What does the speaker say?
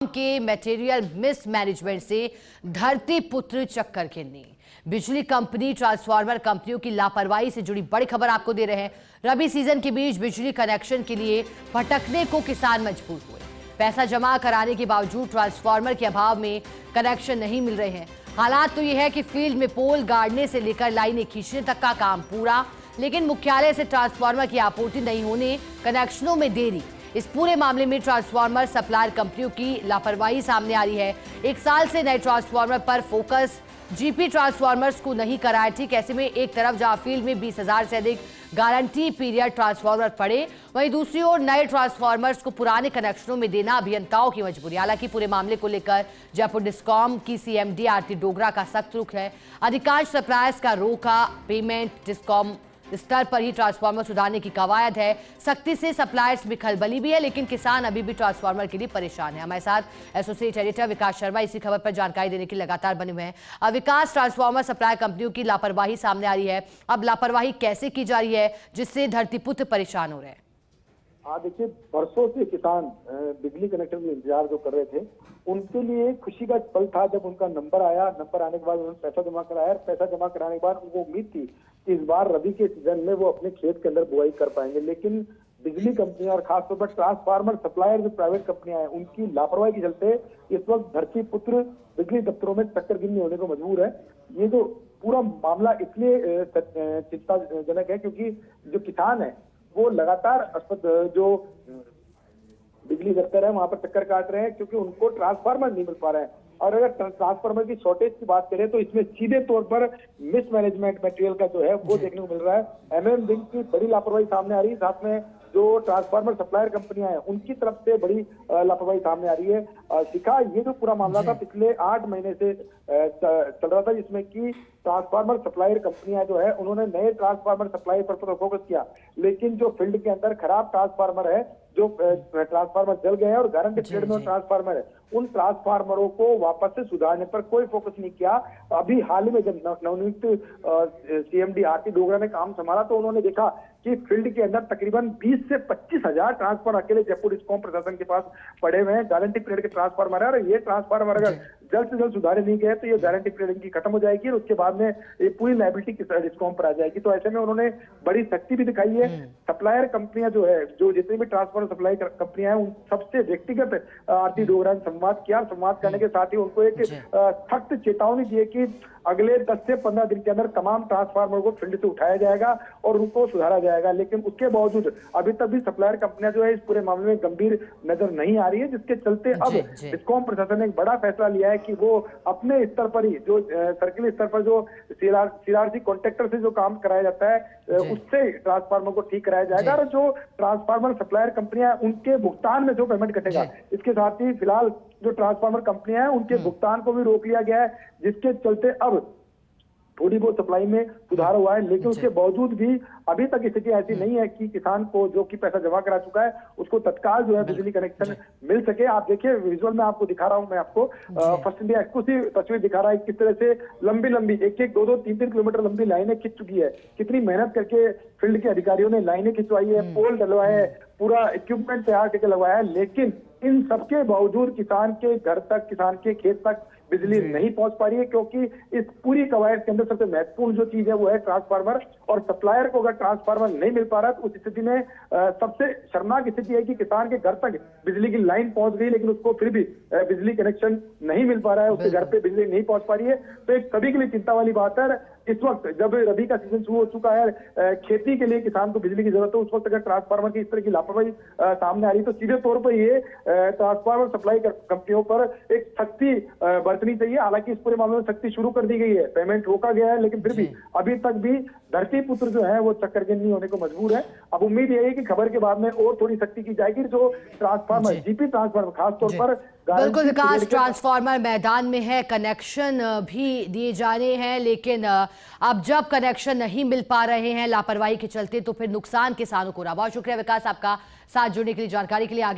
के material mismanagement से धरती पुत्र चक्कर गिरनी। बिजली कंपनी ट्रांसफार्मर कंपनियों की लापरवाही से जुड़ी बड़ी खबर आपको दे रहे हैं। रबी सीजन के बीच बिजली कनेक्शन के लिए भटकने को किसान मजबूर हुए। पैसा जमा कराने के बावजूद ट्रांसफार्मर के अभाव में कनेक्शन नहीं मिल रहे हैं। हालात तो यह है कि फील्ड में पोल गाड़ने से लेकर लाइनें खींचने तक का काम पूरा, लेकिन मुख्यालय से ट्रांसफार्मर की आपूर्ति नहीं होने, कनेक्शनों में देरी। इस पूरे मामले में ट्रांसफार्मर सप्लायर कंपनियों की लापरवाही सामने आ रही है। एक साल से नए ट्रांसफार्मर पर फोकस जीपी ट्रांसफार्मर्स को नहीं कराया। ठीक ऐसे में एक तरफ जहां फील्ड में 20,000 से अधिक गारंटी पीरियड ट्रांसफार्मर पड़े, वहीं दूसरी ओर नए ट्रांसफार्मर्स को पुराने कनेक्शनों में देना अभियंताओं की मजबूरी। हालांकि पूरे मामले को लेकर जयपुर डिस्कॉम की सीएमडी आरती डोगरा का सख्त रुख है। अधिकांश सप्लायर्स का रोका पेमेंट डिस्कॉम स्तर पर ही ट्रांसफार्मर सुधारने की कवायद है। सख्ती से सप्लायर्स में खलबली भी है, लेकिन किसान अभी भी ट्रांसफार्मर के लिए परेशान है। हमारे साथ एसोसिएट एडिटर विकास शर्मा इसी खबर पर जानकारी देने के लिए लगातार बने हुए हैं। विकास, ट्रांसफार्मर सप्लाई कंपनियों की लापरवाही सामने आ रही है। अब लापरवाही कैसे की जा रही है जिससे धरतीपुत्र परेशान हो रहे हैं? हाँ देखिए, बरसों से किसान बिजली कनेक्शन का इंतजार जो कर रहे थे, उनके लिए खुशी का पल था जब उनका नंबर आया। नंबर आने के बाद उन्होंने पैसा जमा कराया। पैसा जमा कराने के बाद उनको उम्मीद थी कि इस बार रबी के सीजन में वो अपने खेत के अंदर बुआई कर पाएंगे, लेकिन बिजली कंपनियां और खासतौर पर ट्रांसफार्मर सप्लायर जो प्राइवेट कंपनियां हैं, उनकी लापरवाही के चलते इस वक्त धरती पुत्र बिजली दफ्तरों में चक्कर गिननी होने को मजबूर है। ये जो पूरा मामला इसलिए चिंताजनक है क्योंकि जो किसान है वो लगातार जो बिजली दफ्तर है वहां पर चक्कर काट रहे हैं क्योंकि उनको ट्रांसफार्मर नहीं मिल पा रहे हैं। और अगर ट्रांसफार्मर की शॉर्टेज की बात करें तो इसमें सीधे तौर पर मिसमैनेजमेंट मटेरियल का जो है वो देखने को मिल रहा है। एमएम बैंक की बड़ी लापरवाही सामने आ रही है, साथ में जो ट्रांसफार्मर सप्लायर कंपनियां हैं उनकी तरफ से बड़ी लापरवाही सामने आ रही है। शिखा, ये जो पूरा मामला था पिछले 8 महीने से चल रहा था, जिसमें कि ट्रांसफार्मर सप्लायर कंपनियां जो है उन्होंने नए ट्रांसफार्मर सप्लाई पर फोकस किया, लेकिन जो फील्ड के अंदर खराब ट्रांसफार्मर है, जो ट्रांसफार्मर जल गए हैं और गारंटी पीरियड में ट्रांसफार्मर है, उन ट्रांसफार्मरों को वापस से सुधारने पर कोई फोकस नहीं किया। अभी हाल ही में जब नवनियुक्त सीएमडी आरती डोगरा ने काम संभाला तो उन्होंने देखा कि फील्ड के अंदर तकरीबन 20 से 25,000 ट्रांसफार्मर अकेले जयपुर डिस्कॉम प्रशासन के पास पड़े हुए हैं। गारंटी पीरियड के ट्रांसफार्मर है और ये ट्रांसफार्मर अगर जल्द से जल्द सुधारे नहीं गए तो ये गारंटी पीरियड इनकी खत्म हो जाएगी और उसके बाद में ये पूरी लायबिलिटी डिस्कॉम पर आ जाएगी। तो ऐसे में उन्होंने बड़ी सख्ती भी दिखाई है। सप्लायर कंपनियां जो है, जो जितनी भी ट्रांसफार्मर सप्लाई कंपनियां हैं, उन सबसे व्यक्तिगत आरती डोगरा ने संवाद किया। संवाद करने के साथ ही उनको एक सख्त चेतावनी दी कि अगले 10 से 15 दिन के अंदर तमाम ट्रांसफार्मर को फील्ड से उठाया जाएगा और उनको सुधारा जाएगा। लेकिन उसके बावजूद अभी तक भी सप्लायर कंपनियां जो है इस पूरे मामले में गंभीर नजर नहीं आ रही है, जिसके चलते अब डिस्कॉम प्रशासन ने एक बड़ा फैसला लिया है कि वो अपने स्तर पर ही जो सर्किल स्तर पर जो सीआरसी कॉन्ट्रैक्टर से जो काम कराया जाता है उससे ट्रांसफार्मर को ठीक कराया जाएगा और जो ट्रांसफार्मर सप्लायर कंपनियां उनके भुगतान में जो पेमेंट कटेगा, इसके साथ ही फिलहाल जो ट्रांसफार्मर कंपनियां हैं उनके भुगतान को भी रोक लिया गया है, जिसके चलते अब थोड़ी बहुत सप्लाई में सुधार हुआ है। लेकिन उसके बावजूद भी अभी तक स्थिति ऐसी नहीं है कि किसान को जो कि पैसा जमा करा चुका है उसको तत्काल जो है बिजली कनेक्शन मिल सके। आप देखिए, विजुअल में आपको दिखा रहा हूं, मैं आपको फर्स्ट इंडिया एक्सक्लूसिव तस्वीर दिखा रहा है किस तरह से लंबी 1-1, 2-2, 3-3 किलोमीटर लंबी लाइनें खिंच चुकी है। कितनी मेहनत करके फील्ड के अधिकारियों ने लाइनें खिंचवाई है, पोल डलवाए है, पूरा इक्विपमेंट तैयार करके लगवाया है, लेकिन इन सबके बावजूद किसान के घर तक, किसान के खेत तक बिजली नहीं पहुंच पा रही है, क्योंकि इस पूरी कवायद के अंदर सबसे महत्वपूर्ण जो चीज है वो है ट्रांसफार्मर। और सप्लायर को अगर ट्रांसफार्मर नहीं मिल पा रहा तो उस स्थिति में सबसे शर्मनाक स्थिति है कि किसान के घर तक बिजली की लाइन पहुंच गई, लेकिन उसको फिर भी बिजली कनेक्शन नहीं मिल पा रहा है, उसके घर पे बिजली नहीं पहुंच पा रही है। तो एक सभी के लिए चिंता वाली बात है। इस वक्त जब रबी का सीजन शुरू हो चुका है, खेती के लिए किसान को बिजली की जरूरत है, उस वक्त अगर ट्रांसफार्मर की इस तरह की लापरवाही सामने आ रही तो सीधे तौर पर ये ट्रांसफार्मर सप्लाई कंपनियों पर एक सख्ती बरतनी चाहिए। हालांकि इस पूरे मामले में सख्ती शुरू कर दी गई है, पेमेंट रोका गया है, लेकिन फिर भी अभी तक भी धरती पुत्र जो है वो चक्करगिन्नी होने को मजबूर है। अब उम्मीद यही है कि खबर के बाद में और थोड़ी सख्ती की जाएगी। जो ट्रांसफार्मर, जीपी ट्रांसफार्मर खासतौर पर बिल्कुल विकास, ट्रांसफार्मर मैदान में है, कनेक्शन भी दिए जाने हैं, लेकिन अब जब कनेक्शन नहीं मिल पा रहे हैं लापरवाही के चलते तो फिर नुकसान किसानों को रहा। बहुत शुक्रिया विकास आपका साथ जुड़ने के लिए, जानकारी के लिए। आगे